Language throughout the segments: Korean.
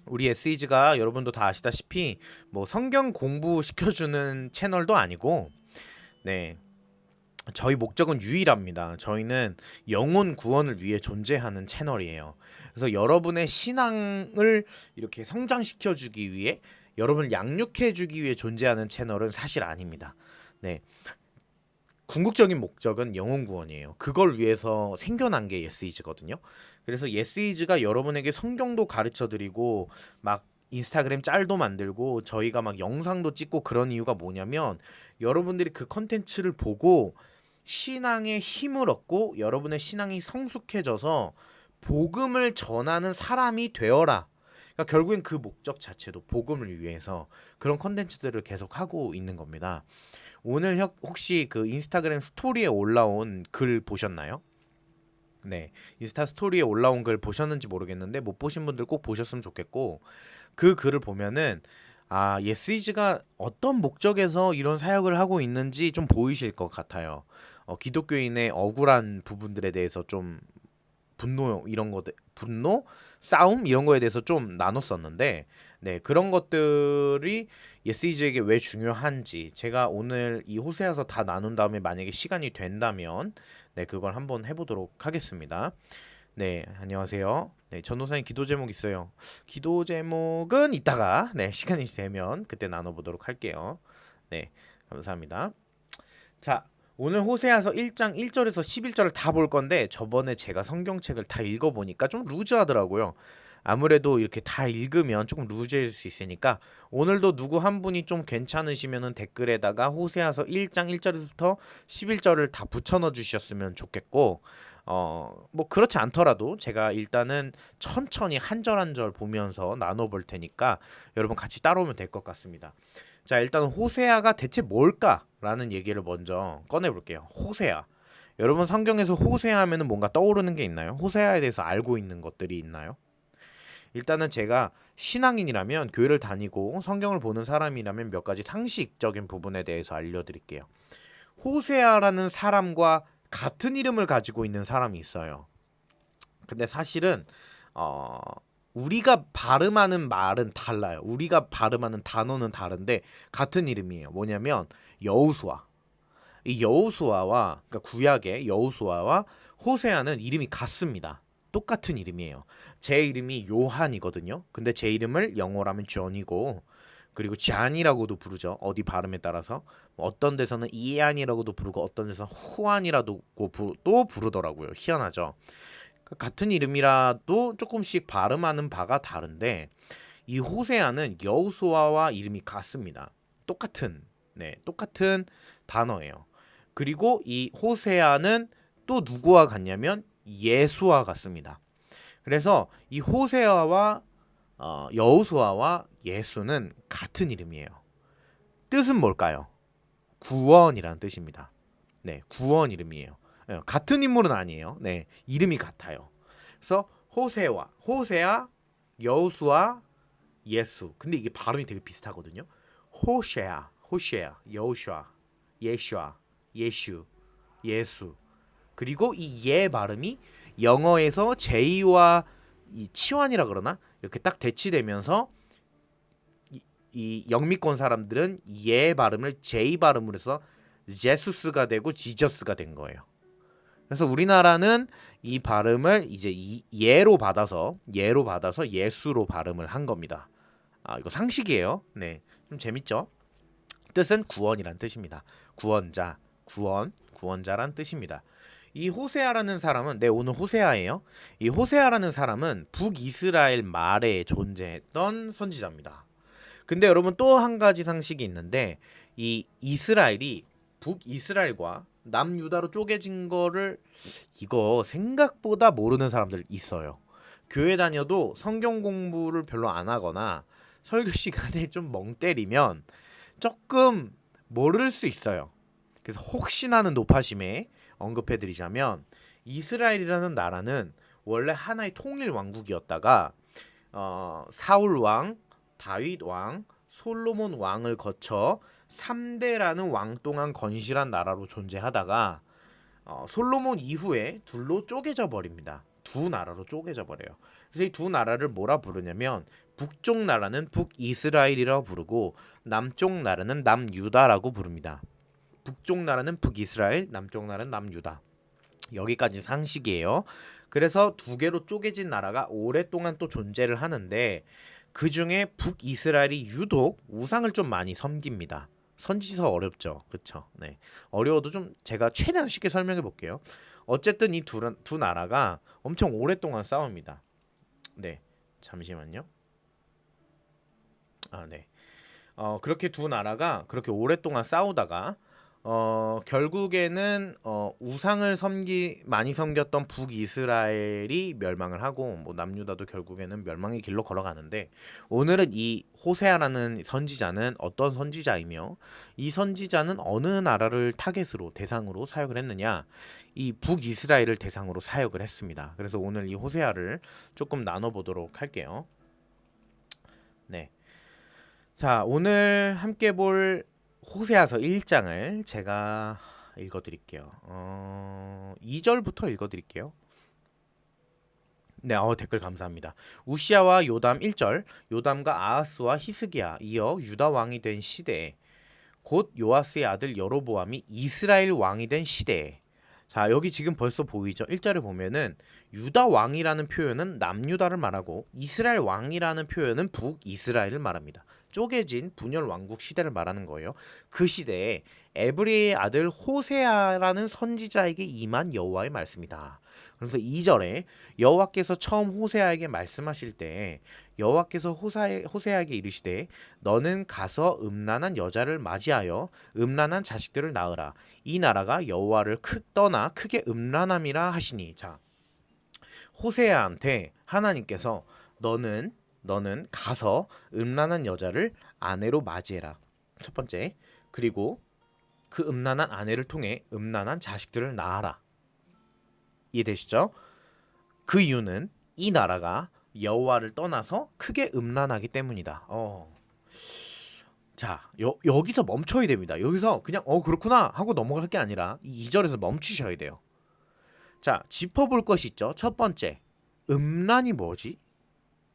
우리 SEG가 여러분도 다 아시다시피 뭐 성경 공부 시켜주는 채널도 아니고, 네, 저희 목적은 유일합니다. 저희는 영혼 구원을 위해 존재하는 채널이에요. 그래서 여러분의 신앙을 이렇게 성장시켜주기 위해, 여러분을 양육해주기 위해 존재하는 채널은 사실 아닙니다. 네, 궁극적인 목적은 영혼 구원이에요. 그걸 위해서 생겨난 게 예스이즈거든요. 그래서 예스이즈가 여러분에게 성경도 가르쳐 드리고 막 인스타그램 짤도 만들고 저희가 막 영상도 찍고 그런 이유가 뭐냐면, 여러분들이 그 컨텐츠를 보고 신앙의 힘을 얻고 여러분의 신앙이 성숙해져서 복음을 전하는 사람이 되어라. 그러니까 결국엔 그 목적 자체도 복음을 위해서 그런 컨텐츠들을 계속 하고 있는 겁니다. 오늘 혹시 그 인스타그램 스토리에 올라온 글 보셨나요? 네, 인스타 스토리에 올라온 글 보셨는지 모르겠는데 못 보신 분들 꼭 보셨으면 좋겠고, 그 글을 보면은 예스이즈가 어떤 목적에서 이런 사역을 하고 있는지 좀 보이실 것 같아요. 기독교인의 억울한 부분들에 대해서 좀 분노, 싸움 이런 거에 대해서 좀 나눴었는데, 네, 그런 것들이 예스이즈에게 왜 중요한지 제가 오늘 이 호세아서 다 나눈 다음에 만약에 시간이 된다면, 네, 그걸 한번 해보도록 하겠습니다. 네, 안녕하세요. 네, 전도사님 기도 제목 있어요. 기도 제목은 이따가, 네, 시간이 되면 그때 나눠보도록 할게요. 네, 감사합니다. 자, 오늘 호세아서 1장 1절에서 11절을 다 볼 건데, 저번에 제가 성경책을 다 읽어보니까 좀 루즈하더라고요. 아무래도 이렇게 다 읽으면 조금 루즈해질 수 있으니까, 오늘도 누구 한 분이 좀 괜찮으시면은 댓글에다가 호세아서 1장 1절에서부터 11절을 다 붙여 넣어 주셨으면 좋겠고, 뭐 그렇지 않더라도 제가 일단은 천천히 한 절 한 절 보면서 나눠 볼 테니까 여러분 같이 따라오면 될 것 같습니다. 자, 일단 호세아가 대체 뭘까라는 얘기를 먼저 꺼내 볼게요. 호세아. 여러분 성경에서 호세아 하면은 뭔가 떠오르는 게 있나요? 호세아에 대해서 알고 있는 것들이 있나요? 일단은 제가 신앙인이라면, 교회를 다니고 성경을 보는 사람이라면 몇 가지 상식적인 부분에 대해서 알려드릴게요. 호세아라는 사람과 같은 이름을 가지고 있는 사람이 있어요. 근데 사실은 어, 우리가 발음하는 말은 달라요. 우리가 발음하는 단어는 다른데 같은 이름이에요. 뭐냐면 여호수아. 이 여호수아와, 그러니까 구약의 여호수아와 호세아는 이름이 같습니다. 똑같은 이름이에요. 제 이름이 요한이거든요. 근데 제 이름을 영어로 하면 존이고, 그리고 잔이라고도 부르죠. 어디 발음에 따라서. 어떤 데서는 이안이라고도 부르고 어떤 데서는 후안이라도 또 부르더라고요. 희한하죠. 같은 이름이라도 조금씩 발음하는 바가 다른데, 이 호세아는 여호수아와 이름이 같습니다. 똑같은, 네, 똑같은 단어예요. 그리고 이 호세아는 또 누구와 같냐면 예수와 같습니다. 그래서 이 호세아와 여호수아와 예수는 같은 이름이에요. 뜻은 뭘까요? 구원이라는 뜻입니다. 네, 구원 이름이에요. 같은 인물은 아니에요. 네, 이름이 같아요. 그래서 호세아, 여호수아, 예수. 근데 이게 발음이 되게 비슷하거든요. 여호슈아, 예슈아, 예슈, 예수. 그리고 이 예 발음이 영어에서 J와 이 치환이라 그러나 이렇게 딱 대치되면서 이 영미권 사람들은 예 발음을 J 발음으로 해서 제수스가 되고 지저스가 된 거예요. 그래서 우리나라는 이 발음을 이제 예로 받아서 예수로 발음을 한 겁니다. 이거 상식이에요. 네, 좀 재밌죠? 뜻은 구원이란 뜻입니다. 구원자란 뜻입니다. 이 호세아라는 사람은, 네, 오늘 호세아예요. 이 호세아라는 사람은 북이스라엘 말에 존재했던 선지자입니다. 근데 여러분 또 한 가지 상식이 있는데, 이 이스라엘이 북이스라엘과 남유다로 쪼개진 거를, 이거 생각보다 모르는 사람들 있어요. 교회 다녀도 성경 공부를 별로 안 하거나 설교 시간에 좀 멍 때리면 조금 모를 수 있어요. 그래서 혹시나는 높아심에 언급해드리자면, 이스라엘이라는 나라는 원래 하나의 통일 왕국이었다가 사울 왕, 다윗 왕, 솔로몬 왕을 거쳐 3대라는 왕 동안 건실한 나라로 존재하다가 솔로몬 이후에 둘로 쪼개져 버립니다. 두 나라로 쪼개져 버려요. 그래서 이 두 나라를 뭐라 부르냐면 북쪽 나라는 북이스라엘이라고 부르고 남쪽 나라는 남유다라고 부릅니다. 북쪽 나라는 북이스라엘, 남쪽 나라는 남유다. 여기까지 상식이에요. 그래서 두 개로 쪼개진 나라가 오랫동안 또 존재를 하는데 그 중에 북이스라엘이 유독 우상을 좀 많이 섬깁니다. 선지서 어렵죠, 그렇죠? 네, 어려워도 좀 제가 최대한 쉽게 설명해 볼게요. 어쨌든 이 두 나라가 엄청 오랫동안 싸웁니다. 네, 잠시만요. 네. 그렇게 두 나라가 그렇게 오랫동안 싸우다가 결국에는 우상을 많이 섬겼던 북이스라엘이 멸망을 하고 뭐 남유다도 결국에는 멸망의 길로 걸어가는데 오늘은 이 호세아라는 선지자는 어떤 선지자이며 이 선지자는 어느 나라를 타겟으로 대상으로 사역을 했느냐 이 북이스라엘을 대상으로 사역을 했습니다. 그래서 오늘 이 호세아를 조금 나눠보도록 할게요. 네. 자, 오늘 함께 볼 호세아서 1장을 제가 읽어드릴게요. 2절부터 읽어드릴게요. 네, 댓글 감사합니다. 우시아와 요담 1절, 요담과 아하스와 히스기야 이어 유다 왕이 된 시대에 곧 요아스의 아들 여로보암이 이스라엘 왕이 된 시대에 자, 여기 지금 벌써 보이죠? 1절에 보면은 유다 왕이라는 표현은 남유다를 말하고 이스라엘 왕이라는 표현은 북이스라엘을 말합니다. 쪼개진 분열 왕국 시대를 말하는 거예요. 그 시대에 에브리의 아들 호세아라는 선지자에게 임한 여호와의 말씀이다. 그래서 2절에 여호와께서 처음 호세아에게 말씀하실 때 여호와께서 호세아에게 이르시되 너는 가서 음란한 여자를 맞이하여 음란한 자식들을 낳으라. 이 나라가 여호와를 떠나 크게 음란함이라 하시니. 자, 호세아한테 하나님께서 너는 가서 음란한 여자를 아내로 맞이해라. 첫 번째. 그리고 그 음란한 아내를 통해 음란한 자식들을 낳아라. 이해되시죠? 그 이유는 이 나라가 여호와를 떠나서 크게 음란하기 때문이다. 자, 여기서 멈춰야 됩니다. 여기서 그냥 그렇구나 하고 넘어갈 게 아니라 이 2절에서 멈추셔야 돼요. 자, 짚어볼 것이 있죠. 첫 번째, 음란이 뭐지?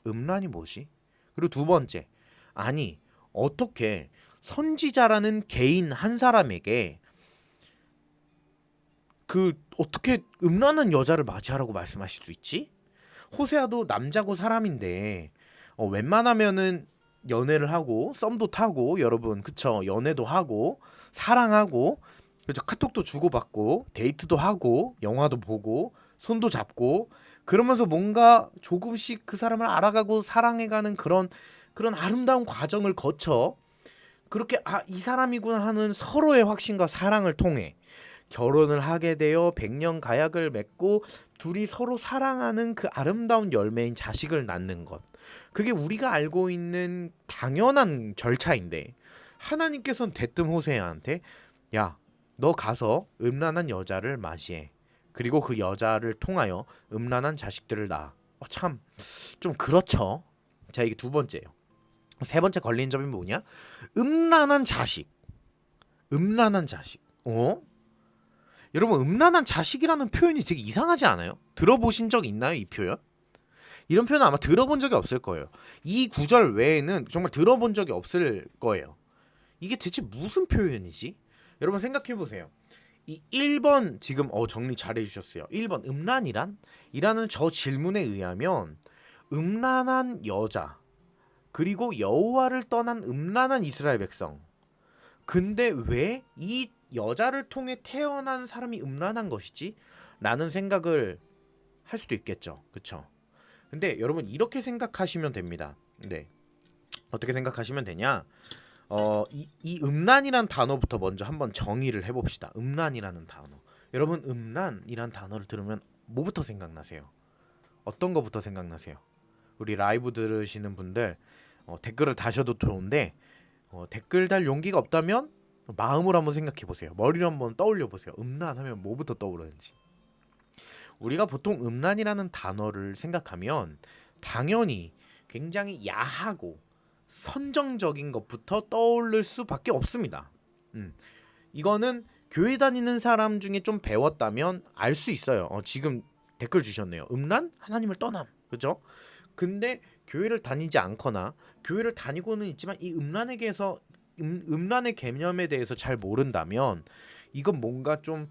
그리고 두 번째, 아니 어떻게 선지자라는 개인 한 사람에게 어떻게 음란한 여자를 맞이하라고 말씀하실 수 있지? 호세아도 남자고 사람인데 웬만하면은 연애를 하고 썸도 타고 여러분 그쵸? 연애도 하고 사랑하고 그죠? 카톡도 주고받고 데이트도 하고 영화도 보고 손도 잡고 그러면서 뭔가 조금씩 그 사람을 알아가고 사랑해가는 그런 아름다운 과정을 거쳐 그렇게 이 사람이구나 하는 서로의 확신과 사랑을 통해 결혼을 하게 되어 백년 가약을 맺고 둘이 서로 사랑하는 그 아름다운 열매인 자식을 낳는 것. 그게 우리가 알고 있는 당연한 절차인데 하나님께서는 대뜸 호세아한테 야, 너 가서 음란한 여자를 맞이해. 그리고 그 여자를 통하여 음란한 자식들을 낳아. 참 좀 그렇죠. 자, 이게 두 번째예요. 세 번째 걸리는 점이 뭐냐? 음란한 자식. 여러분 음란한 자식이라는 표현이 되게 이상하지 않아요? 들어보신 적 있나요? 이 표현? 이런 표현은 아마 들어본 적이 없을 거예요. 이 구절 외에는 정말 들어본 적이 없을 거예요. 이게 대체 무슨 표현이지? 여러분 생각해 보세요. 이 1번 지금 정리 잘 해주셨어요. 1번 음란이란? 이라는 저 질문에 의하면 음란한 여자 그리고 여호와를 떠난 음란한 이스라엘 백성. 근데 왜 이 여자를 통해 태어난 사람이 음란한 것이지? 라는 생각을 할 수도 있겠죠. 그쵸? 근데 여러분 이렇게 생각하시면 됩니다. 네. 어떻게 생각하시면 되냐? 이 음란이란 단어부터 먼저 한번 정의를 해봅시다. 음란이라는 단어. 여러분 음란이란 단어를 들으면 뭐부터 생각나세요? 어떤 거부터 생각나세요? 우리 라이브 들으시는 분들 댓글을 다셔도 좋은데 댓글 달 용기가 없다면 마음으로 한번 생각해 보세요. 머리로 한번 떠올려 보세요. 음란하면 뭐부터 떠오르는지. 우리가 보통 음란이라는 단어를 생각하면 당연히 굉장히 야하고 선정적인 것부터 떠오를 수밖에 없습니다. 이거는 교회 다니는 사람 중에 좀 배웠다면 알 수 있어요. 지금 댓글 주셨네요. 음란? 하나님을 떠남. 그죠? 근데 교회를 다니지 않거나 교회를 다니고는 있지만 이 음란의 개념에 대해서 잘 모른다면 이건 뭔가 좀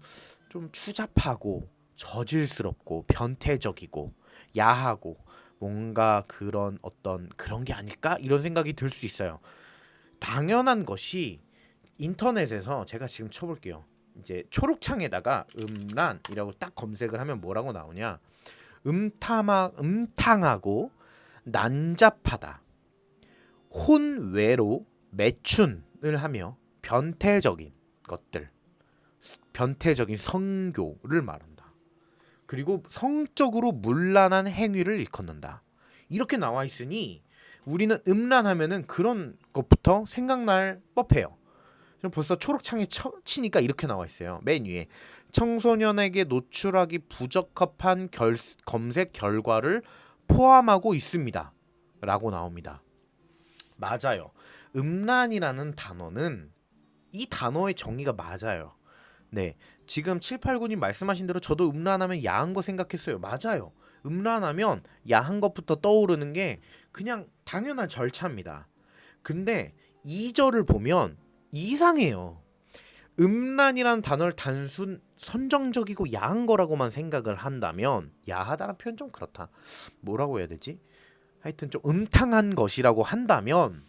추잡하고 저질스럽고 변태적이고 야하고 뭔가 그런 어떤 그런 게 아닐까 이런 생각이 들 수 있어요. 당연한 것이 인터넷에서 제가 지금 쳐볼게요. 이제 초록창에다가 음란이라고 딱 검색을 하면 뭐라고 나오냐? 음탕하고 난잡하다. 혼외로 매춘을 하며 변태적인 것들, 변태적인 성교를 말한다. 그리고 성적으로 문란한 행위를 일컫는다. 이렇게 나와 있으니 우리는 음란하면은 그런 것부터 생각날 법해요. 벌써 초록창에 치니까 이렇게 나와 있어요. 맨 위에 청소년에게 노출하기 부적합한 검색 결과를 포함하고 있습니다. 라고 나옵니다. 맞아요. 음란이라는 단어는 이 단어의 정의가 맞아요. 네, 지금 789님 말씀하신 대로 저도 음란하면 야한 거 생각했어요. 맞아요. 음란하면 야한 것부터 떠오르는 게 그냥 당연한 절차입니다. 근데 2절을 보면 이상해요. 음란이란 단어를 단순 선정적이고 야한 거라고만 생각을 한다면 야하다는 표현 좀 그렇다. 뭐라고 해야 되지? 하여튼 좀 음탕한 것이라고 한다면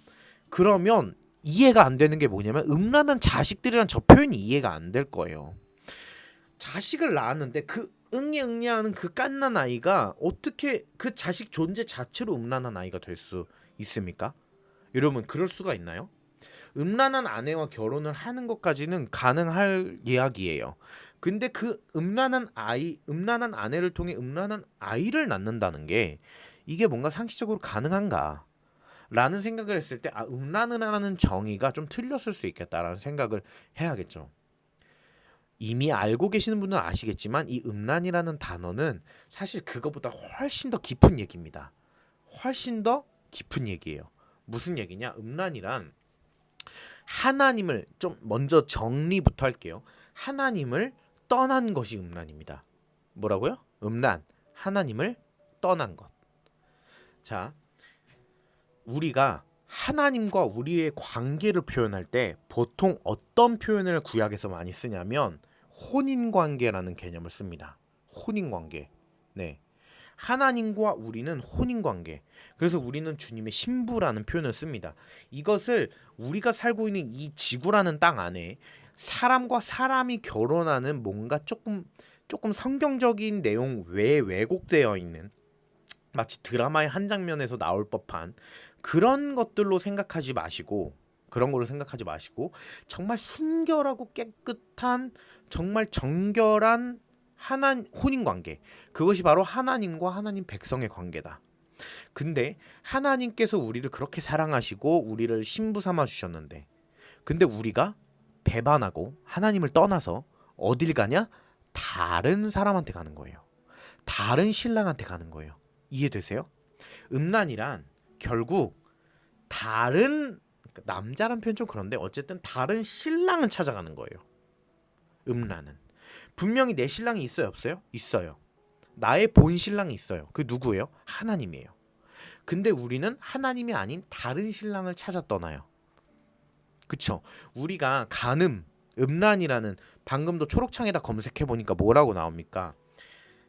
그러면 이해가 안 되는 게 뭐냐면 음란한 자식들이란 저 표현이 이해가 안 될 거예요. 자식을 낳았는데 그 응애응애하는 그 갓난 아이가 어떻게 그 자식 존재 자체로 음란한 아이가 될 수 있습니까? 여러분 그럴 수가 있나요? 음란한 아내와 결혼을 하는 것까지는 가능할 이야기예요. 근데 그 음란한 아내를 통해 음란한 아이를 낳는다는 게 이게 뭔가 상식적으로 가능한가? 라는 생각을 했을 때 음란이라는 정의가 좀 틀렸을 수 있겠다라는 생각을 해야겠죠. 이미 알고 계시는 분은 아시겠지만 이 음란이라는 단어는 사실 그거보다 훨씬 더 깊은 얘기입니다. 훨씬 더 깊은 얘기예요. 무슨 얘기냐? 음란이란 하나님을 좀 먼저 정리부터 할게요. 하나님을 떠난 것이 음란입니다. 뭐라고요? 음란. 하나님을 떠난 것. 자, 우리가 하나님과 우리의 관계를 표현할 때 보통 어떤 표현을 구약에서 많이 쓰냐면 혼인관계라는 개념을 씁니다. 혼인관계. 네. 하나님과 우리는 혼인관계. 그래서 우리는 주님의 신부라는 표현을 씁니다. 이것을 우리가 살고 있는 이 지구라는 땅 안에 사람과 사람이 결혼하는 뭔가 조금 성경적인 내용 외에 왜곡되어 있는 마치 드라마의 한 장면에서 나올 법한 그런 것들로 생각하지 마시고 그런 걸로 생각하지 마시고 정말 순결하고 깨끗한 정말 정결한 혼인 관계. 그것이 바로 하나님과 하나님 백성의 관계다. 근데 하나님께서 우리를 그렇게 사랑하시고 우리를 신부 삼아 주셨는데 근데 우리가 배반하고 하나님을 떠나서 어딜 가냐? 다른 사람한테 가는 거예요. 다른 신랑한테 가는 거예요. 이해되세요? 음란이란 결국 다른 남자란 표현 좀 그런데 어쨌든 다른 신랑을 찾아가는 거예요. 음란은 분명히 내 신랑이 있어요, 없어요? 있어요. 나의 본 신랑이 있어요. 그 누구예요? 하나님이에요. 근데 우리는 하나님이 아닌 다른 신랑을 찾아 떠나요. 그쵸? 우리가 음란이라는 방금도 초록창에다 검색해 보니까 뭐라고 나옵니까?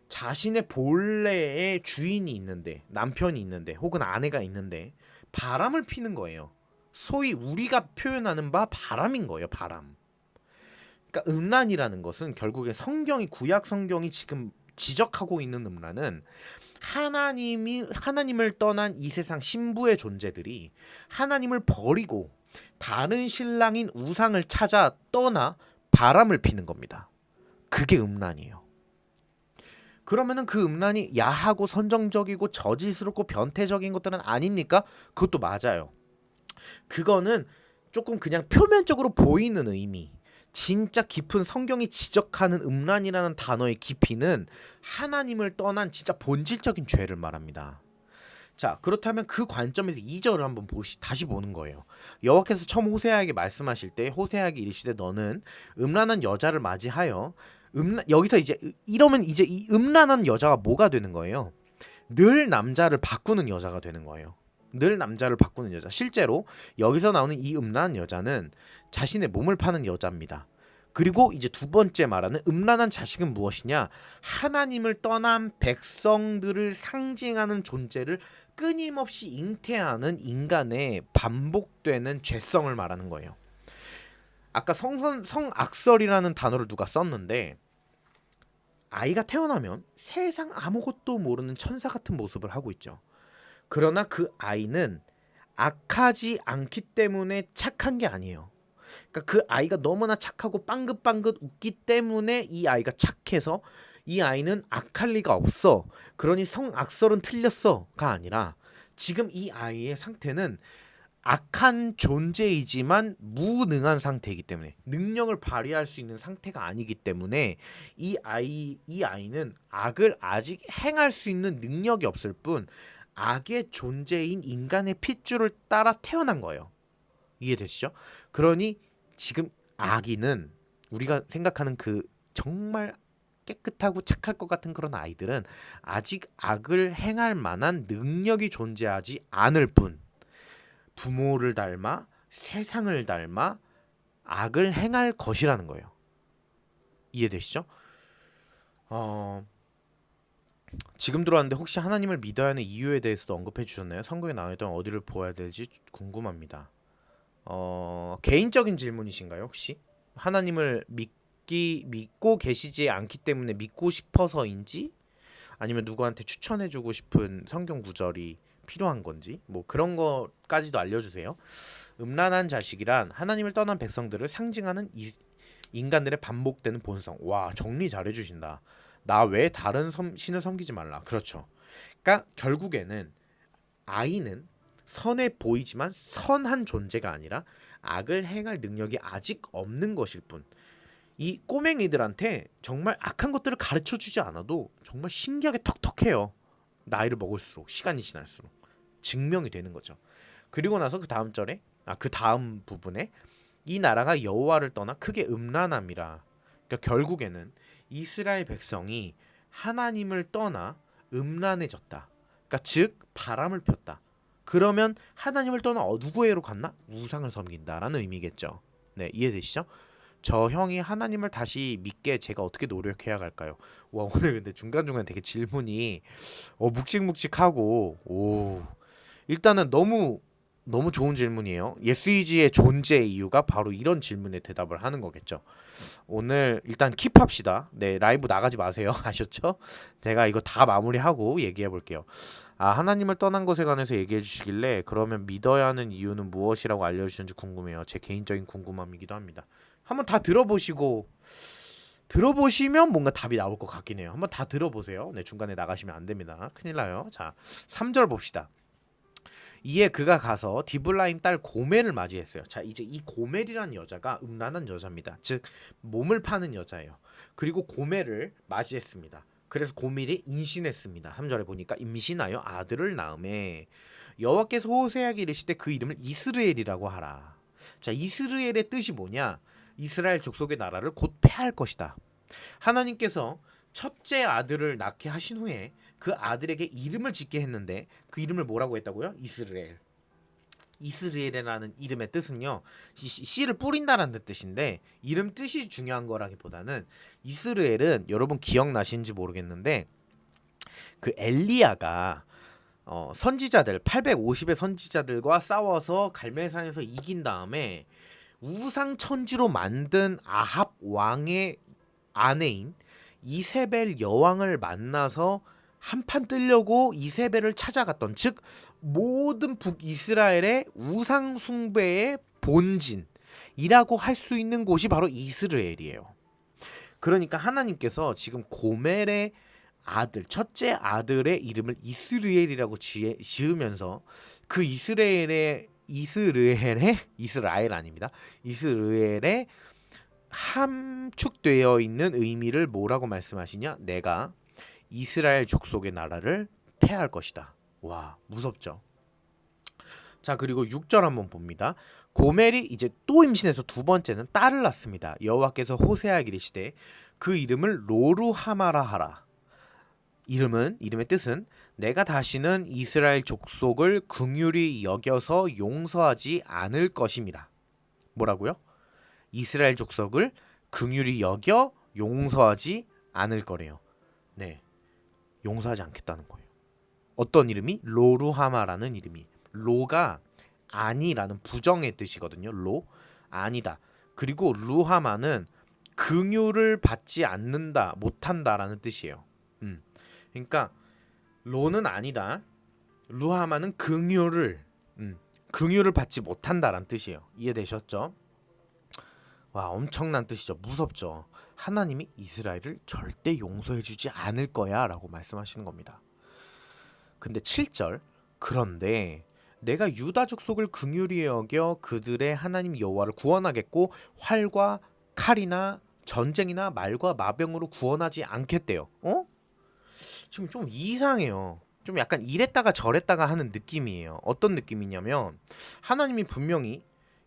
자신의 본래의 주인이 있는데 남편이 있는데 혹은 아내가 있는데 바람을 피는 거예요. 소위 우리가 표현하는 바 바람인 거예요. 바람. 그러니까 음란이라는 것은 결국에 구약 성경이 지금 지적하고 있는 음란은 하나님을 떠난 이 세상 신부의 존재들이 하나님을 버리고 다른 신랑인 우상을 찾아 떠나 바람을 피는 겁니다. 그게 음란이에요. 그러면은 그 음란이 야하고 선정적이고 저질스럽고 변태적인 것들은 아닙니까? 그것도 맞아요. 그거는 조금 그냥 표면적으로 보이는 의미. 진짜 깊은 성경이 지적하는 음란이라는 단어의 깊이는 하나님을 떠난 진짜 본질적인 죄를 말합니다. 자, 그렇다면 그 관점에서 2절을 한번 다시 보는 거예요. 여호와께서 처음 호세아에게 말씀하실 때 호세아에게 이르시되 너는 음란한 여자를 맞이하여 여기서 이제 이러면 이제 이 음란한 여자가 뭐가 되는 거예요? 늘 남자를 바꾸는 여자가 되는 거예요. 늘 남자를 바꾸는 여자. 실제로 여기서 나오는 이 음란한 여자는 자신의 몸을 파는 여자입니다. 그리고 이제 두 번째 말하는 음란한 자식은 무엇이냐? 하나님을 떠난 백성들을 상징하는 존재를 끊임없이 잉태하는 인간의 반복되는 죄성을 말하는 거예요. 아까 성악설이라는 단어를 누가 썼는데, 아이가 태어나면 세상 아무것도 모르는 천사 같은 모습을 하고 있죠. 그러나 그 아이는 악하지 않기 때문에 착한 게 아니에요. 그러니까 그 아이가 너무나 착하고 빵긋빵긋 웃기 때문에 이 아이가 착해서 이 아이는 악할 리가 없어, 그러니 성악설은 틀렸어가 아니라, 지금 이 아이의 상태는 악한 존재이지만 무능한 상태이기 때문에, 능력을 발휘할 수 있는 상태가 아니기 때문에 이 아이는 악을 아직 행할 수 있는 능력이 없을 뿐 악의 존재인 인간의 핏줄을 따라 태어난 거예요. 이해되시죠? 그러니 지금 아기는, 우리가 생각하는 그 정말 깨끗하고 착할 것 같은 그런 아이들은 아직 악을 행할 만한 능력이 존재하지 않을 뿐, 부모를 닮아 세상을 닮아 악을 행할 것이라는 거예요. 이해되시죠? 지금 들어왔는데 혹시 하나님을 믿어야 하는 이유에 대해서도 언급해 주셨나요? 성경에 나와 있던 어디를 보아야 될지 궁금합니다. 개인적인 질문이신가요, 혹시? 하나님을 믿고 계시지 않기 때문에 믿고 싶어서인지, 아니면 누구한테 추천해 주고 싶은 성경 구절이 필요한 건지, 뭐 그런 거까지도 알려주세요. 음란한 자식이란 하나님을 떠난 백성들을 상징하는 인간들의 반복되는 본성. 와, 정리 잘해 주신다. 나 외에 다른 신을 섬기지 말라. 그렇죠. 그러니까 결국에는 아이는 선해 보이지만 선한 존재가 아니라 악을 행할 능력이 아직 없는 것일 뿐, 이 꼬맹이들한테 정말 악한 것들을 가르쳐 주지 않아도 정말 신기하게 턱턱해요. 나이를 먹을수록, 시간이 지날수록 증명이 되는 거죠. 그리고 나서 그 다음 절에, 그 다음 부분에, 이 나라가 여호와를 떠나 크게 음란함이라. 그러니까 결국에는 이스라엘 백성이 하나님을 떠나 음란해졌다. 그러니까 즉 바람을 폈다. 그러면 하나님을 떠나 누구에게로 갔나? 우상을 섬긴다라는 의미겠죠. 네, 이해되시죠? 저 형이 하나님을 다시 믿게 제가 어떻게 노력해야 할까요? 와, 오늘 근데 중간중간 되게 질문이 묵직묵직하고, 일단은 너무 좋은 질문이에요. 예스이지의 존재 이유가 바로 이런 질문에 대답을 하는 거겠죠. 오늘 일단 킵합시다. 네, 라이브 나가지 마세요. 아셨죠? 제가 이거 다 마무리하고 얘기해 볼게요. 하나님을 떠난 것에 관해서 얘기해 주시길래, 그러면 믿어야 하는 이유는 무엇이라고 알려주시는지 궁금해요. 제 개인적인 궁금함이기도 합니다. 한번 다 들어보시면 뭔가 답이 나올 것 같긴 해요. 한번 다 들어보세요. 네, 중간에 나가시면 안 됩니다. 큰일 나요. 자, 3절 봅시다. 이에 그가 가서 디블라임 딸 고멜을 맞이했어요. 자, 이제 이 고멜이라는 여자가 음란한 여자입니다. 즉 몸을 파는 여자예요. 그리고 고멜을 맞이했습니다. 그래서 고멜이 임신했습니다. 3절에 보니까 임신하여 아들을 낳음에 여호와께서 호세아에게 이르시되 그 이름을 이스라엘이라고 하라. 자, 이스라엘의 뜻이 뭐냐? 이스라엘 족속의 나라를 곧 패할 것이다. 하나님께서 첫째 아들을 낳게 하신 후에 그 아들에게 이름을 짓게 했는데, 그 이름을 뭐라고 했다고요? 이스라엘. 이스라엘이라는 이름의 뜻은요, 씨를 뿌린다라는 뜻인데, 이름 뜻이 중요한 거라기보다는, 이스라엘은 여러분 기억나시는지 모르겠는데, 그 엘리야가 선지자들 850의 선지자들과 싸워서 갈멜산에서 이긴 다음에 우상 천지로 만든 아합 왕의 아내인 이세벨 여왕을 만나서 한판 뜨려고 이세벨을 찾아갔던, 즉 모든 북이스라엘의 우상 숭배의 본진이라고 할 수 있는 곳이 바로 이스라엘이에요. 그러니까 하나님께서 지금 고멜의 아들, 첫째 아들의 이름을 이스라엘이라고 지으면서 그 이스라엘의 함축되어 있는 의미를 뭐라고 말씀하시냐? 내가 이스라엘 족속의 나라를 패할 것이다. 와, 무섭죠? 자, 그리고 6절 한번 봅니다. 고멜이 이제 또 임신해서 두 번째는 딸을 낳습니다. 여호와께서 호세아에게 이르시되 그 이름을 로루하마라 하라. 이름의 뜻은 내가 다시는 이스라엘 족속을 긍휼히 여겨서 용서하지 않을 것임이라. 뭐라고요? 이스라엘 족속을 긍휼히 여겨 용서하지 않을 거래요. 네, 용서하지 않겠다는 거예요. 어떤 이름이? 로루하마라는 이름이. 로가 아니라는 부정의 뜻이거든요. 로 아니다. 그리고 루하마는 긍휼을 받지 않는다, 못한다라는 뜻이에요. 그러니까 로는 아니다. 루하마는 긍휼을 받지 못한다라는 뜻이에요. 이해되셨죠? 와, 엄청난 뜻이죠. 무섭죠. 하나님이 이스라엘을 절대 용서해주지 않을 거야라고 말씀하시는 겁니다. 근데 7절, 그런데 내가 유다 족속을 긍휼히 여겨 그들의 하나님 여호와를 구원하겠고 활과 칼이나 전쟁이나 말과 마병으로 구원하지 않겠대요. 지금 좀 이상해요. 좀 약간 이랬다가 저랬다가 하는 느낌이에요. 어떤 느낌이냐면 하나님이 분명히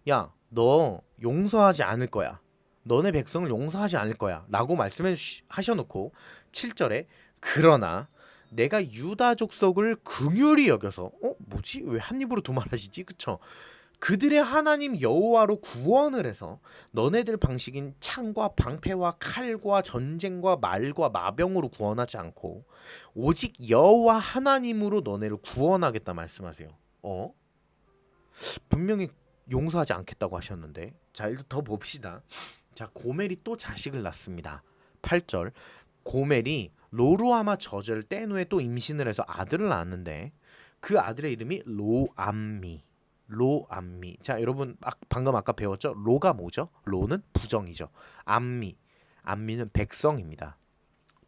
야, 너 용서하지 않을 거야. 너네 백성을 용서하지 않을 거야. 라고 말씀해 하셔놓고 7절에 그러나 내가 유다 족속을 긍휼히 여겨서 뭐지? 왜 한 입으로 두 말하시지? 그쵸? 그들의 하나님 여호와로 구원을 해서 너네들 방식인 창과 방패와 칼과 전쟁과 말과 마병으로 구원하지 않고 오직 여호와 하나님으로 너네를 구원하겠다 말씀하세요. 분명히 용서하지 않겠다고 하셨는데 자, 일단 더 봅시다. 자, 고멜이 또 자식을 낳습니다. 8절, 고멜이 로루아마 저절을 뗀 후에 또 임신을 해서 아들을 낳았는데 그 아들의 이름이 로암미. 자, 여러분 방금 아까 배웠죠? 로가 뭐죠? 로는 부정이죠. 암미는 백성입니다.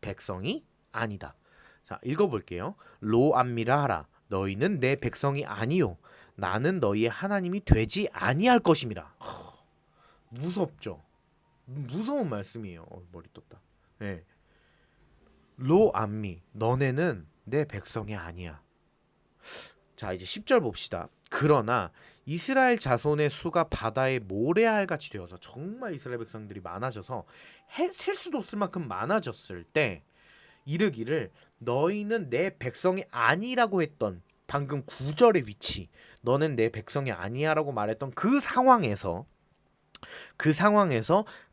백성이 아니다. 자, 읽어볼게요. 로암미라 하라. 너희는 내 백성이 아니요 나는 너희의 하나님이 되지 아니할 것임이라. 무섭죠? 무서운 말씀이에요. 머리 떴다. 네. 로암미, 너네는 내 백성이 아니야. 자, 이제 10절 봅시다. 그러나 이스라엘 자손의 수가 바다의 모래알같이 되어서 정말 이스라엘 백성들이 많아져서 셀 수도 없을 만큼 많아졌을 때 이르기를 너희는 내 백성이 아니라고 했던 방금 9절의 위치, 너는 내 백성이 아니야라고 말했던 그 상황에서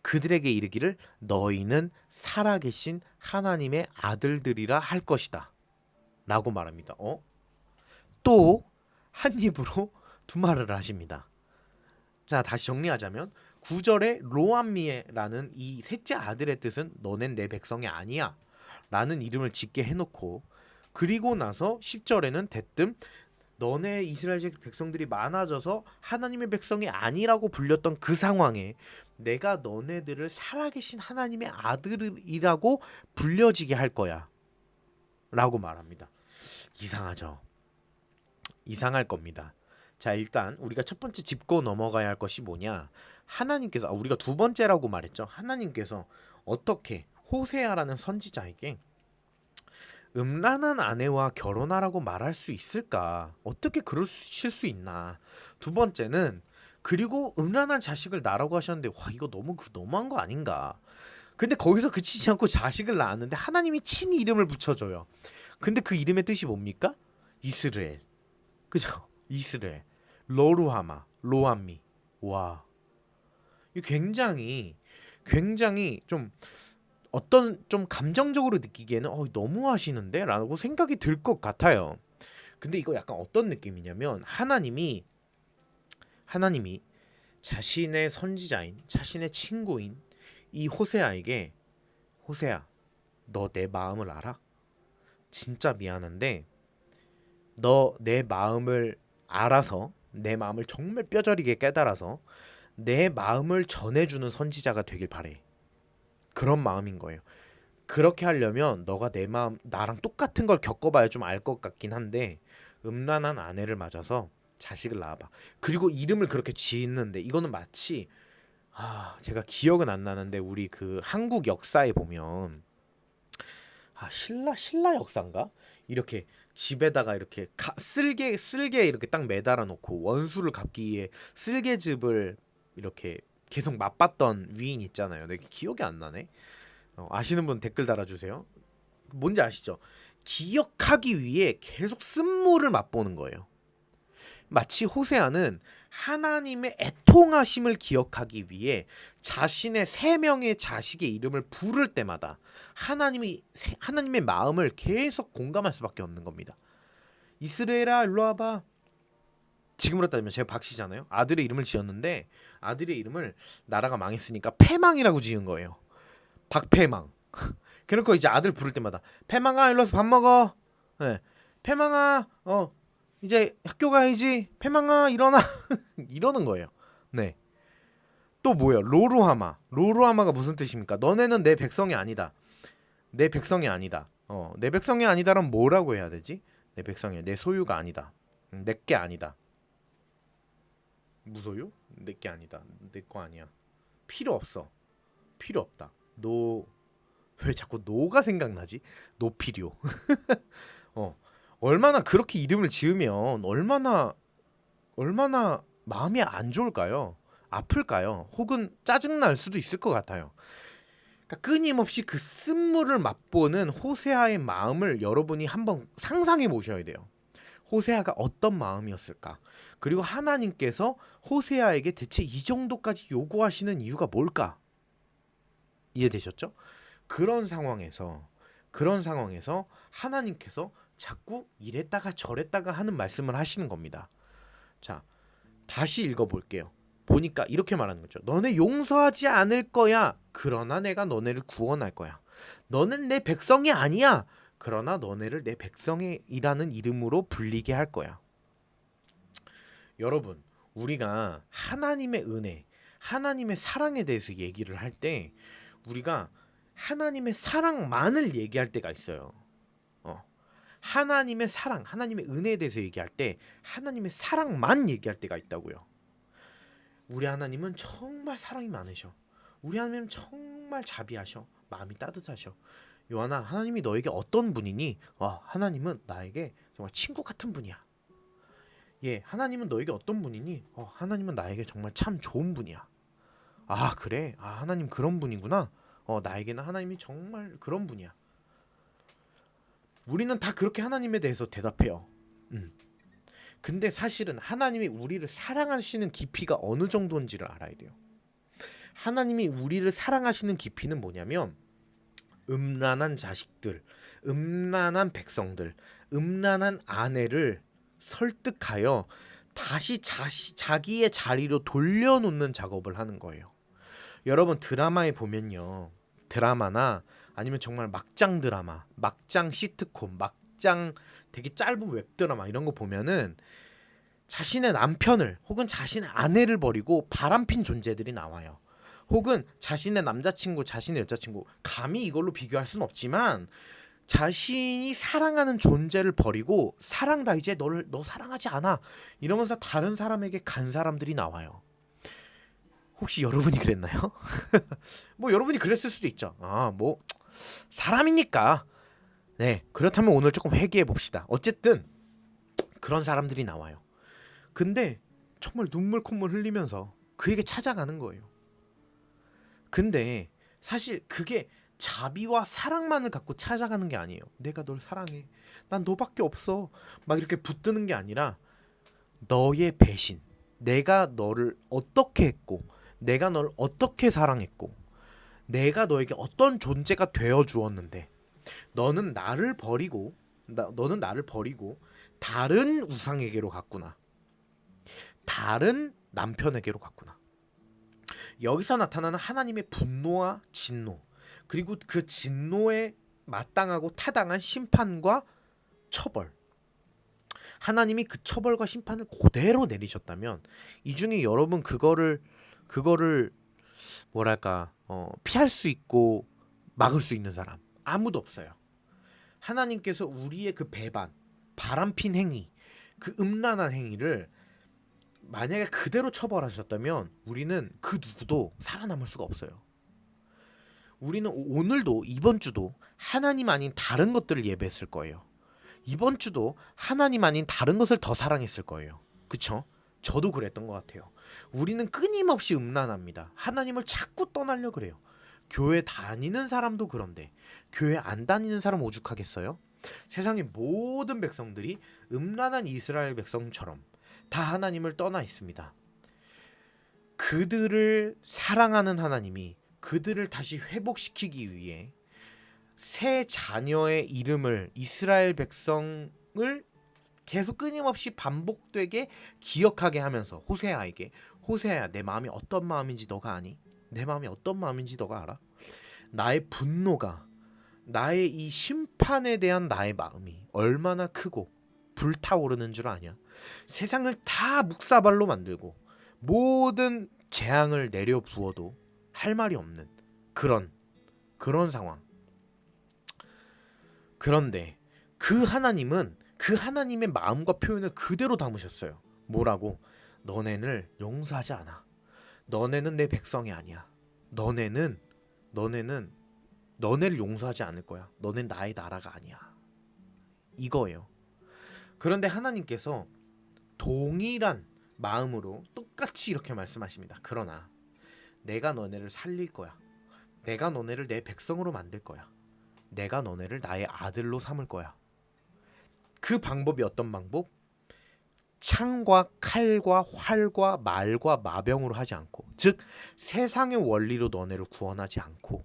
그들에게 이르기를 너희는 살아계신 하나님의 아들들이라 할 것이다 라고 말합니다. 또 한 입으로 두 말을 하십니다. 자, 다시 정리하자면 9절에 로암미에라는 이 셋째 아들의 뜻은 너넨 내 백성이 아니야 라는 이름을 짓게 해놓고 그리고 나서 10절에는 대뜸 너네 이스라엘 백성들이 많아져서 하나님의 백성이 아니라고 불렸던 그 상황에 내가 너네들을 살아계신 하나님의 아들이라고 불려지게 할 거야 라고 말합니다. 이상하죠? 이상할 겁니다. 자, 일단 우리가 첫 번째 짚고 넘어가야 할 것이 뭐냐, 하나님께서 우리가 두 번째라고 말했죠. 하나님께서 어떻게 호세아라는 선지자에게 음란한 아내와 결혼하라고 말할 수 있을까? 어떻게 그러실 수 있나? 두 번째는 그리고 음란한 자식을 낳으라고 하셨는데 와, 이거 너무한 거 아닌가? 근데 거기서 그치지 않고 자식을 낳았는데 하나님이 친히 이름을 붙여줘요. 근데 그 이름의 뜻이 뭡니까? 이스라엘. 그죠? 이스라엘. 로루하마, 로암미. 와, 이 굉장히 좀 어떤 좀 감정적으로 느끼기에는 너무 하시는데? 라고 생각이 들 것 같아요. 근데 이거 약간 어떤 느낌이냐면 하나님이 자신의 선지자인 자신의 친구인 이 호세아에게 호세아, 너 내 마음을 알아? 진짜 미안한데 너 내 마음을 알아서 내 마음을 정말 뼈저리게 깨달아서 내 마음을 전해주는 선지자가 되길 바래. 그런 마음인 거예요. 그렇게 하려면 너가 내 마음 나랑 똑같은 걸 겪어봐야 좀 알 것 같긴 한데 음란한 아내를 맞아서 자식을 낳아봐. 그리고 이름을 그렇게 짓는데 이거는 마치 제가 기억은 안 나는데 우리 그 한국 역사에 보면 신라 역사인가? 이렇게 집에다가 이렇게 쓸개 이렇게 딱 매달아 놓고 원수를 갚기 위해 쓸개즙을 이렇게 계속 맛봤던 위인 있잖아요. 내가 기억이 안 나네. 아시는 분 댓글 달아주세요. 뭔지 아시죠? 기억하기 위해 계속 쓴물을 맛보는 거예요. 마치 호세아는 하나님의 애통하심을 기억하기 위해 자신의 3명의 자식의 이름을 부를 때마다 하나님의 마음을 계속 공감할 수밖에 없는 겁니다. 이스라엘아 일로 와봐. 지금으로 따지면 제가 박씨잖아요. 아들의 이름을 지었는데 아들의 이름을 나라가 망했으니까 패망이라고 지은 거예요. 박패망. 그러니까 이제 아들 부를 때마다 패망아 일로 와서 밥 먹어. 네. 패망아 이제 학교 가야지. 패망아 일어나. 이러는 거예요. 네. 또 뭐예요? 로루하마. 로루하마가 무슨 뜻입니까? 너네는 내 백성이 아니다. 내 백성이 아니다. 내 백성이 아니다라면 뭐라고 해야 되지? 내 백성이 내 소유가 아니다. 내게 아니다. 무소유? 내게 아니다. 내 거 아니야. 필요 없어. 필요 없다. 왜 자꾸 노가 생각나지? 노필요. 얼마나 그렇게 이름을 지으면 얼마나 마음이 안 좋을까요? 아플까요? 혹은 짜증날 수도 있을 것 같아요. 그러니까 끊임없이 그 쓴물을 맛보는 호세아의 마음을 여러분이 한번 상상해 보셔야 돼요. 호세아가 어떤 마음이었을까? 그리고 하나님께서 호세아에게 대체 이 정도까지 요구하시는 이유가 뭘까? 이해되셨죠? 그런 상황에서 하나님께서 자꾸 이랬다가 저랬다가 하는 말씀을 하시는 겁니다. 자, 다시 읽어볼게요. 보니까 이렇게 말하는 거죠. 너네 용서하지 않을 거야. 그러나 내가 너네를 구원할 거야. 너는 내 백성이 아니야. 그러나 너네를 내 백성이라는 이름으로 불리게 할 거야. 여러분, 우리가 하나님의 은혜, 하나님의 사랑에 대해서 얘기를 할 때 우리가 하나님의 사랑만을 얘기할 때가 있어요. 하나님의 사랑, 하나님의 은혜에 대해서 얘기할 때 하나님의 사랑만 얘기할 때가 있다고요. 우리 하나님은 정말 사랑이 많으셔. 우리 하나님은 정말 자비하셔. 마음이 따뜻하셔. 요한아, 하나님이 너에게 어떤 분이니? 하나님은 나에게 정말 친구 같은 분이야. 예, 하나님은 너에게 어떤 분이니? 하나님은 나에게 정말 참 좋은 분이야. 아, 그래? 하나님 그런 분이구나. 나에게는 하나님이 정말 그런 분이야. 우리는 다 그렇게 하나님에 대해서 대답해요. 근데 사실은 하나님이 우리를 사랑하시는 깊이가 어느 정도인지를 알아야 돼요. 하나님이 우리를 사랑하시는 깊이는 뭐냐면 음란한 자식들, 음란한 백성들, 음란한 아내를 설득하여 다시 자기의 자리로 돌려놓는 작업을 하는 거예요. 여러분 드라마에 보면요. 드라마나 아니면 정말 막장 드라마, 막장 시트콤, 막장 되게 짧은 웹드라마 이런 거 보면은 자신의 남편을 혹은 자신의 아내를 버리고 바람핀 존재들이 나와요. 혹은 자신의 남자친구, 자신의 여자친구, 감히 이걸로 비교할 수는 없지만 자신이 사랑하는 존재를 버리고 사랑다 이제 너 사랑하지 않아 이러면서 다른 사람에게 간 사람들이 나와요. 혹시 여러분이 그랬나요? 뭐 여러분이 그랬을 수도 있죠. 뭐 사람이니까. 네, 그렇다면 오늘 조금 회개해 봅시다. 어쨌든 그런 사람들이 나와요. 근데 정말 눈물 콧물 흘리면서 그에게 찾아가는 거예요. 근데 사실 그게 자비와 사랑만을 갖고 찾아가는 게 아니에요. 내가 널 사랑해. 난 너밖에 없어. 막 이렇게 붙드는 게 아니라 너의 배신. 내가 너를 어떻게 했고 내가 널 어떻게 사랑했고 내가 너에게 어떤 존재가 되어 주었는데 너는 나를 버리고 다른 우상에게로 갔구나. 다른 남편에게로 갔구나. 여기서 나타나는 하나님의 분노와 진노, 그리고 그 진노에 마땅하고 타당한 심판과 처벌. 하나님이 그 처벌과 심판을 그대로 내리셨다면 이 중에 여러분 그거를 뭐랄까 피할 수 있고 막을 수 있는 사람 아무도 없어요. 하나님께서 우리의 그 배반, 바람핀 행위, 그 음란한 행위를 만약에 그대로 처벌하셨다면 우리는 그 누구도 살아남을 수가 없어요. 우리는 오늘도 이번 주도 하나님 아닌 다른 것들을 예배했을 거예요. 이번 주도 하나님 아닌 다른 것을 더 사랑했을 거예요. 그쵸? 저도 그랬던 것 같아요. 우리는 끊임없이 음란합니다. 하나님을 자꾸 떠나려 그래요. 교회 다니는 사람도 그런데 교회 안 다니는 사람 오죽하겠어요? 세상의 모든 백성들이 음란한 이스라엘 백성처럼 다 하나님을 떠나 있습니다. 그들을 사랑하는 하나님이 그들을 다시 회복시키기 위해 새 자녀의 이름을 이스라엘 백성을 계속 끊임없이 반복되게 기억하게 하면서 호세아에게 호세아야 내 마음이 어떤 마음인지 너가 아니? 내 마음이 어떤 마음인지 너가 알아? 나의 분노가 나의 이 심판에 대한 나의 마음이 얼마나 크고 불타오르는 줄 아냐? 세상을 다 묵사발로 만들고 모든 재앙을 내려 부어도 할 말이 없는 그런 상황. 그런데 그 하나님은 그 하나님의 마음과 표현을 그대로 담으셨어요. 뭐라고? 너네를 용서하지 않아. 너네는 내 백성이 아니야. 너네를 용서하지 않을 거야. 너넨 나의 나라가 아니야. 이거예요. 그런데 하나님께서 동일한 마음으로 똑같이 이렇게 말씀하십니다. 그러나 내가 너네를 살릴 거야. 내가 너네를 내 백성으로 만들 거야. 내가 너네를 나의 아들로 삼을 거야. 그 방법이 어떤 방법? 창과 칼과 활과 말과 마병으로 하지 않고, 즉 세상의 원리로 너네를 구원하지 않고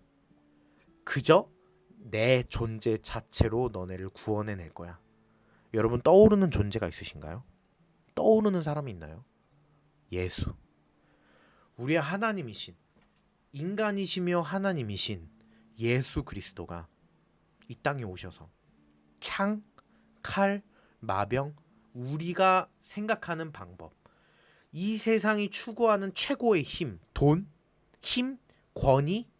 그저 내 존재 자체로 너네를 구원해낼 거야. 여러분 떠오르는 존재가 있으신가요? 떠오르는 사람이 있나요? 예수. 우리의 하나님이신, 인간이시며 하나님이신 예수 그리스도가 이 땅에 오셔서 창, 칼, 마병, 우리가 생각하는 방법, 이 세상이 추구하는 최고의 힘, 돈, 힘, 권위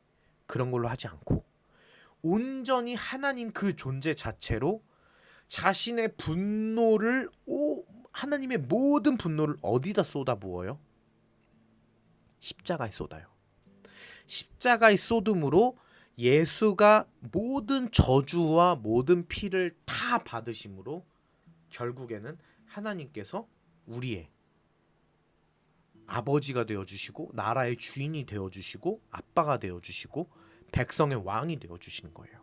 그런 걸로 하지 않고 온전히 하나님 그 존재 자체로 자신의 분노를 하나님의 모든 분노를 어디다 쏟아부어요? 십자가에 쏟아요. 십자가에 쏟음으로 예수가 모든 저주와 모든 피를 다 받으심으로 결국에는 하나님께서 우리의 아버지가 되어주시고 나라의 주인이 되어주시고 아빠가 되어주시고 백성의 왕이 되어주시는 거예요.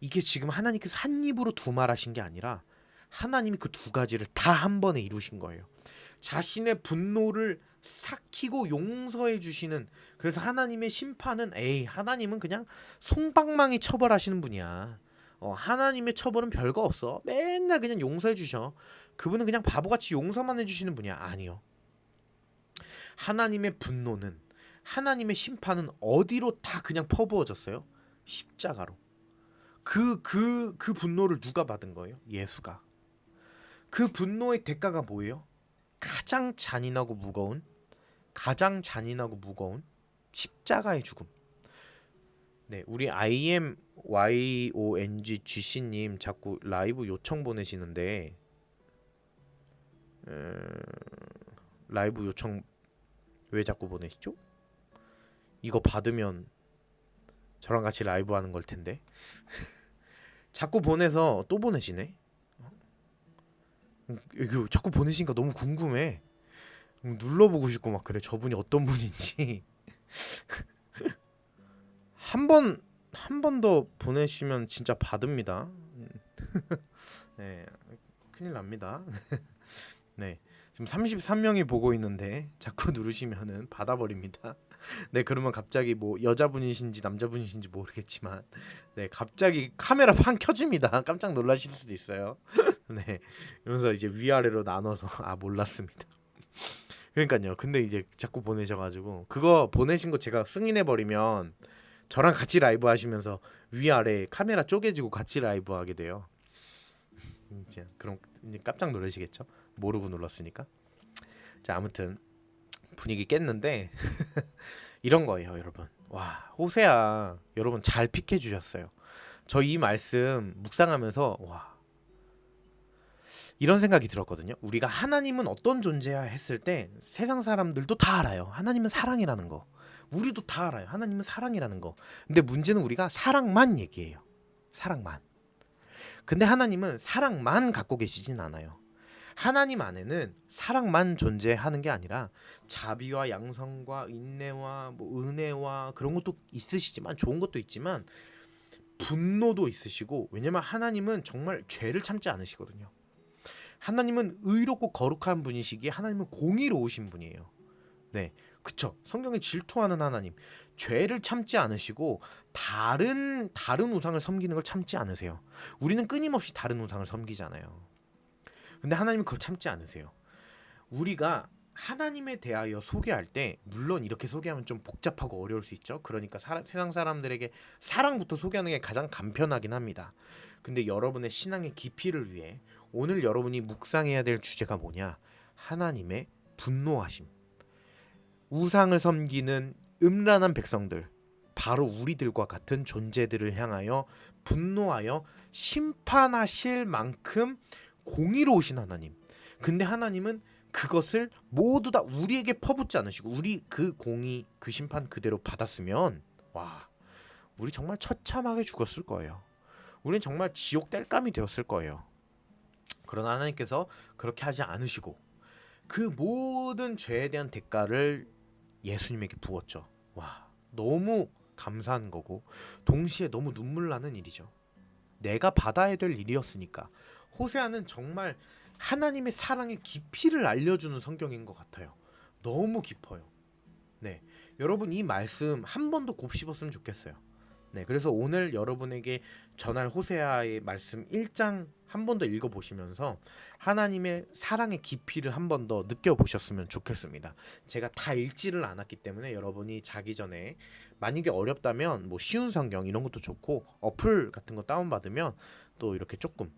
이게 지금 하나님께서 한 입으로 두 말 하신 게 아니라 하나님이 그 두 가지를 다 한 번에 이루신 거예요. 자신의 분노를 삭히고 용서해 주시는, 그래서 하나님의 심판은 하나님은 그냥 솜방망이 처벌하시는 분이야. 하나님의 처벌은 별거 없어. 맨날 그냥 용서해 주셔. 그분은 그냥 바보같이 용서만 해주시는 분이야. 아니요. 하나님의 분노는, 하나님의 심판은 어디로 다 그냥 퍼부어졌어요? 십자가로. 그 분노를 누가 받은 거예요? 예수가. 그 분노의 대가가 뭐예요? 가장 잔인하고 무거운 십자가의 죽음. 네, 우리 IMYONGGC님 자꾸 라이브 요청 보내시는데 라이브 요청 왜 자꾸 보내시죠? 이거 받으면 저랑 같이 라이브 하는 걸 텐데 자꾸 보내서 또 보내시네. 이거 자꾸 보내시니까 너무 궁금해. 눌러보고 싶고 막 그래. 저분이 어떤 분인지 한 번 더 보내시면 진짜 받습니다. 네, 큰일 납니다. 네, 지금 33명이 보고 있는데 자꾸 누르시면은 받아버립니다. 네, 그러면 갑자기 뭐 여자분이신지 남자분이신지 모르겠지만 네, 갑자기 카메라 팡 켜집니다. 깜짝 놀라실 수도 있어요. 네, 이러면서 이제 위아래로 나눠서 몰랐습니다. 그러니까요. 근데 이제 자꾸 보내셔가지고 그거 보내신 거 제가 승인해버리면 저랑 같이 라이브 하시면서 위아래 카메라 쪼개지고 같이 라이브 하게 돼요. 이제 그럼 이제 깜짝 놀라시겠죠? 모르고 눌렀으니까. 자, 아무튼 분위기 깼는데 이런 거예요, 여러분. 와, 호세아 여러분 잘 픽해 주셨어요. 저 이 말씀 묵상하면서 이런 생각이 들었거든요. 우리가 하나님은 어떤 존재야 했을 때 세상 사람들도 다 알아요. 하나님은 사랑이라는 거. 우리도 다 알아요. 하나님은 사랑이라는 거. 근데 문제는 우리가 사랑만 얘기해요. 사랑만. 근데 하나님은 사랑만 갖고 계시진 않아요. 하나님 안에는 사랑만 존재하는 게 아니라 자비와 양성과 인내와 뭐 은혜와 그런 것도 있으시지만, 좋은 것도 있지만, 분노도 있으시고, 왜냐면 하나님은 정말 죄를 참지 않으시거든요. 하나님은 의롭고 거룩한 분이시기에 하나님은 공의로우신 분이에요. 네, 그쵸. 성경에 질투하는 하나님, 죄를 참지 않으시고 다른 우상을 섬기는 걸 참지 않으세요. 우리는 끊임없이 다른 우상을 섬기잖아요. 근데 하나님은 그걸 참지 않으세요. 우리가 하나님에 대하여 소개할 때, 물론 이렇게 소개하면 좀 복잡하고 어려울 수 있죠. 그러니까 세상 사람들에게 사랑부터 소개하는 게 가장 간편하긴 합니다. 근데 여러분의 신앙의 깊이를 위해 오늘 여러분이 묵상해야 될 주제가 뭐냐? 하나님의 분노하심. 우상을 섬기는 음란한 백성들, 바로 우리들과 같은 존재들을 향하여 분노하여 심판하실 만큼 공의로우신 하나님. 근데 하나님은 그것을 모두 다 우리에게 퍼붓지 않으시고, 우리 그 공의, 그 심판 그대로 받았으면, 와, 우리 정말 처참하게 죽었을 거예요. 우리는 정말 지옥 땔감이 되었을 거예요. 그러나 하나님께서 그렇게 하지 않으시고 그 모든 죄에 대한 대가를 예수님에게 부었죠. 와, 너무 감사한 거고 동시에 너무 눈물 나는 일이죠. 내가 받아야 될 일이었으니까. 호세아는 정말 하나님의 사랑의 깊이를 알려주는 성경인 것 같아요. 너무 깊어요. 네, 여러분 이 말씀 한 번 더 곱씹었으면 좋겠어요. 네, 그래서 오늘 여러분에게 전할 호세아의 말씀 1장 한 번 더 읽어보시면서 하나님의 사랑의 깊이를 한 번 더 느껴보셨으면 좋겠습니다. 제가 다 읽지를 않았기 때문에 여러분이 자기 전에 만약에 어렵다면 뭐 쉬운 성경 이런 것도 좋고, 어플 같은 거 다운받으면 또 이렇게 조금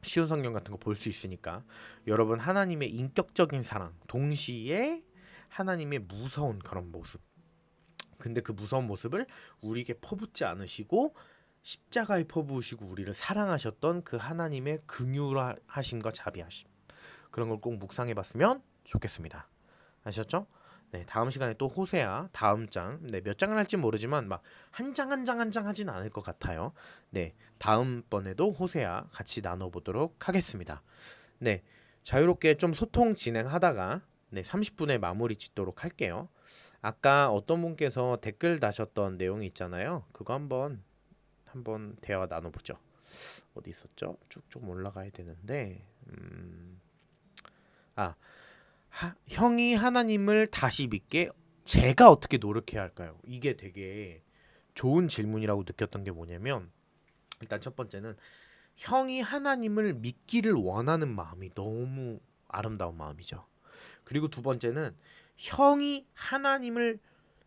쉬운 성경 같은 거 볼 수 있으니까, 여러분 하나님의 인격적인 사랑 동시에 하나님의 무서운 그런 모습, 근데 그 무서운 모습을 우리에게 퍼붓지 않으시고 십자가에 퍼부으시고 우리를 사랑하셨던 그 하나님의 긍휼하심과 자비하심, 그런 걸 꼭 묵상해 봤으면 좋겠습니다. 아셨죠? 네, 다음 시간에 또 호세아 다음 장, 네, 몇 장을 할지 모르지만 막 한 장 한 장 한 장 하진 않을 것 같아요. 네, 다음번에도 호세아 같이 나눠보도록 하겠습니다. 네, 자유롭게 좀 소통 진행하다가 네, 30분에 마무리 짓도록 할게요. 아까 어떤 분께서 댓글 다셨던 내용이 있잖아요. 그거 한번 대화 나눠보죠. 어디 있었죠? 쭉쭉 올라가야 되는데, 아, 형이 하나님을 다시 믿게 제가 어떻게 노력해야 할까요? 이게 되게 좋은 질문이라고 느꼈던 게 뭐냐면, 일단 첫 번째는 형이 하나님을 믿기를 원하는 마음이 너무 아름다운 마음이죠. 그리고 두 번째는 형이 하나님을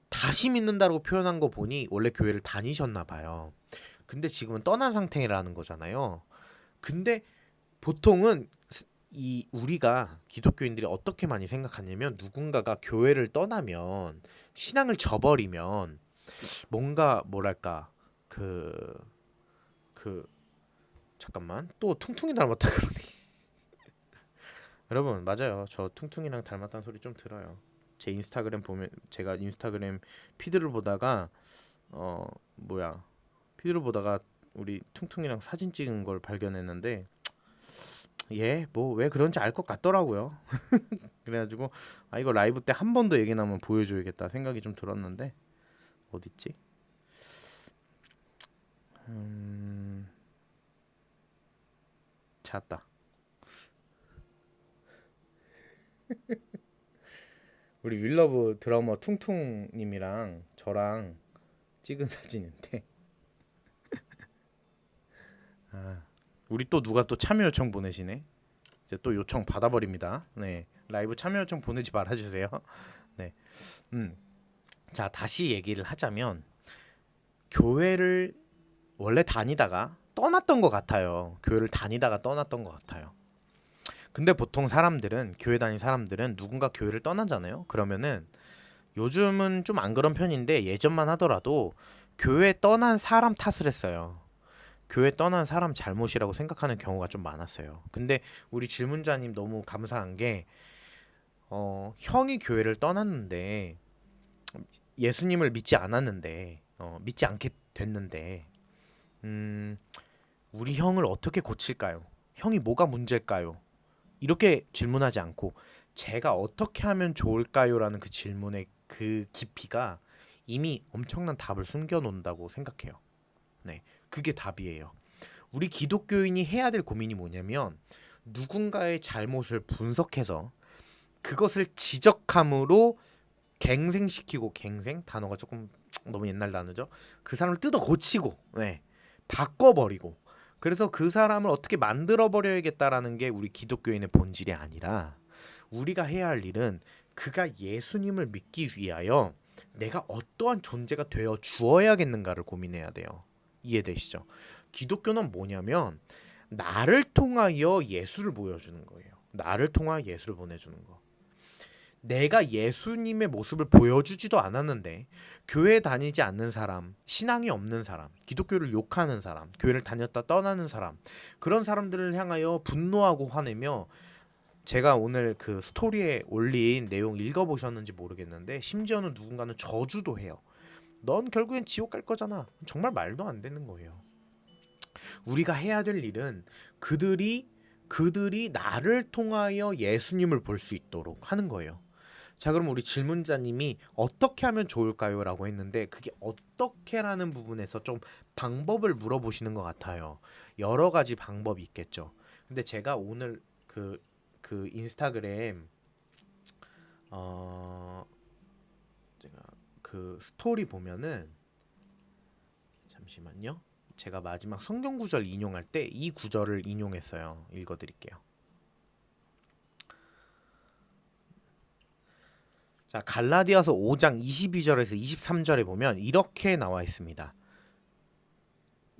다시 믿는다고 표현한 거 보니 원래 교회를 다니셨나 봐요. 근데 지금은 떠난 상태라는 거잖아요. 근데 보통은 이 우리가 기독교인들이 어떻게 많이 생각하냐면, 누군가가 교회를 떠나면, 신앙을 저버리면 뭔가 뭐랄까, 그 잠깐만, 또 퉁퉁이 닮았다 그러니. 여러분 맞아요. 저 퉁퉁이랑 닮았다는 소리 좀 들어요. 제 인스타그램 보면, 제가 인스타그램 피드를 보다가 어 뭐야 피드를 보다가 우리 퉁퉁이랑 사진 찍은 걸 발견했는데, 예, 뭐 왜 그런지 알 것 같더라고요. 그래가지고 아, 이거 라이브 때 한 번 더 얘기 나면 보여줘야겠다 생각이 좀 들었는데, 어딨지? 찾았다. 우리 윌러브 드러머 퉁퉁님이랑 저랑 찍은 사진인데, 아, 우리 또 누가 또 참여 요청 보내시네. 이제 또 요청 받아버립니다. 네, 라이브 참여 요청 보내지 말아주세요. 네, 자, 다시 얘기를 하자면, 교회를 원래 다니다가 떠났던 것 같아요. 교회를 다니다가 떠났던 것 같아요. 근데 보통 사람들은, 교회 다닌 사람들은 누군가 교회를 떠나잖아요. 그러면은 요즘은 좀 안 그런 편인데, 예전만 하더라도 교회 떠난 사람 탓을 했어요. 교회 떠난 사람 잘못이라고 생각하는 경우가 좀 많았어요. 근데 우리 질문자님 너무 감사한 게, 형이 교회를 떠났는데, 예수님을 믿지 않았는데, 믿지 않게 됐는데, 우리 형을 어떻게 고칠까요? 형이 뭐가 문제일까요? 이렇게 질문하지 않고 제가 어떻게 하면 좋을까요?라는 그 질문의 그 깊이가 이미 엄청난 답을 숨겨놓는다고 생각해요. 네, 그게 답이에요. 우리 기독교인이 해야 될 고민이 뭐냐면 누군가의 잘못을 분석해서 그것을 지적함으로 갱생시키고, 갱생 단어가 조금 너무 옛날 단어죠. 그 사람을 뜯어 고치고, 네, 바꿔버리고, 그래서 그 사람을 어떻게 만들어 버려야겠다라는 게 우리 기독교인의 본질이 아니라, 우리가 해야 할 일은 그가 예수님을 믿기 위하여 내가 어떠한 존재가 되어 주어야겠는가를 고민해야 돼요. 이해되시죠? 기독교는 뭐냐면 나를 통하여 예수를 보여주는 거예요. 나를 통하여 예수를 보내주는 거. 내가 예수님의 모습을 보여주지도 않았는데 교회 다니지 않는 사람, 신앙이 없는 사람, 기독교를 욕하는 사람, 교회를 다녔다 떠나는 사람, 그런 사람들을 향하여 분노하고 화내며, 제가 오늘 그 스토리에 올린 내용 읽어보셨는지 모르겠는데 심지어는 누군가는 저주도 해요. 넌 결국엔 지옥 갈 거잖아. 정말 말도 안 되는 거예요. 우리가 해야 될 일은 그들이 나를 통하여 예수님을 볼 수 있도록 하는 거예요. 자, 그럼 우리 질문자님이 어떻게 하면 좋을까요? 라고 했는데, 그게 어떻게라는 부분에서 좀 방법을 물어보시는 것 같아요. 여러 가지 방법이 있겠죠. 근데 제가 오늘 그 인스타그램 제가 그 스토리 보면은, 잠시만요. 제가 마지막 성경 구절 인용할 때 이 구절을 인용했어요. 읽어드릴게요. 자, 갈라디아서 5장 22절에서 23절에 보면 이렇게 나와 있습니다.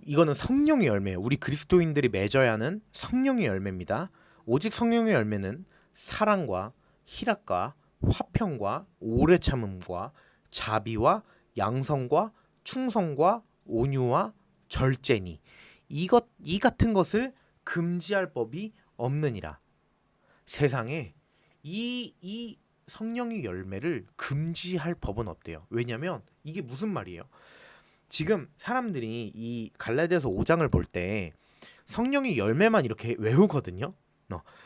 이거는 성령의 열매예요. 우리 그리스도인들이 맺어야 하는 성령의 열매입니다. 오직 성령의 열매는 사랑과 희락과 화평과 오래 참음과 자비와 양성과 충성과 온유와 절제니 이 같은 것을 금지할 법이 없느니라. 세상에 이 성령의 열매를 금지할 법은 없대요. 왜냐면 이게 무슨 말이에요? 지금 사람들이 이 갈라디아서 5장을 볼 때 성령의 열매만 이렇게 외우거든요.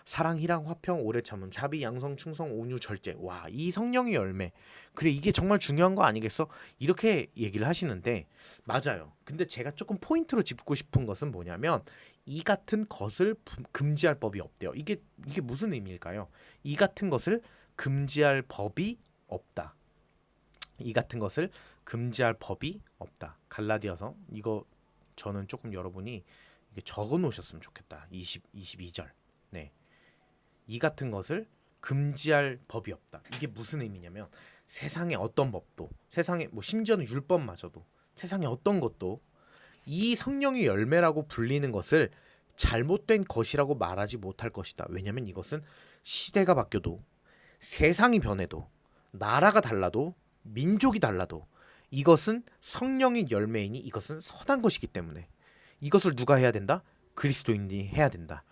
사랑, 희랑, 화평, 오래 참음, 자비, 양성, 충성, 온유, 절제. 와, 이 성령의 열매. 그래, 이게 정말 중요한 거 아니겠어? 이렇게 얘기를 하시는데 맞아요. 근데 제가 조금 포인트로 짚고 싶은 것은 뭐냐면 이 같은 것을 금지할 법이 없대요. 이게 무슨 의미일까요? 이 같은 것을 금지할 법이 없다. 이 같은 것을 금지할 법이 없다. 갈라디아서 이거 저는 조금 여러분이 이게 적어 놓으셨으면 좋겠다. 22절. 네. 이 같은 것을 금지할 법이 없다. 이게 무슨 의미냐면 세상의 어떤 법도, 세상에 뭐 심지어는 율법마저도, 세상의 어떤 것도 이 성령의 열매라고 불리는 것을 잘못된 것이라고 말하지 못할 것이다. 왜냐면 이것은 시대가 바뀌어도, 세상이 변해도, 나라가 달라도, 민족이 달라도 이것은 성령의 열매이니 이것은 선한 것이기 때문에 이것을 누가 해야 된다? 그리스도인이 해야 된다.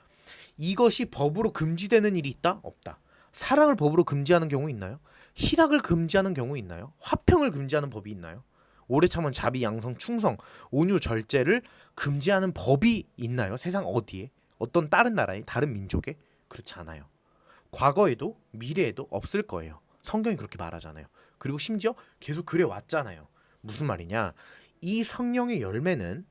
이것이 법으로 금지되는 일이 있다? 없다. 사랑을 법으로 금지하는 경우 있나요? 희락을 금지하는 경우 있나요? 화평을 금지하는 법이 있나요? 오래 참은 자비, 양성, 충성, 온유, 절제를 금지하는 법이 있나요? 세상 어디에? 어떤 다른 나라에? 다른 민족에? 그렇지 않아요. 과거에도 미래에도 없을 거예요. 성경이 그렇게 말하잖아요. 그리고 심지어 계속 그래 왔잖아요. 무슨 말이냐? 이 성령의 열매는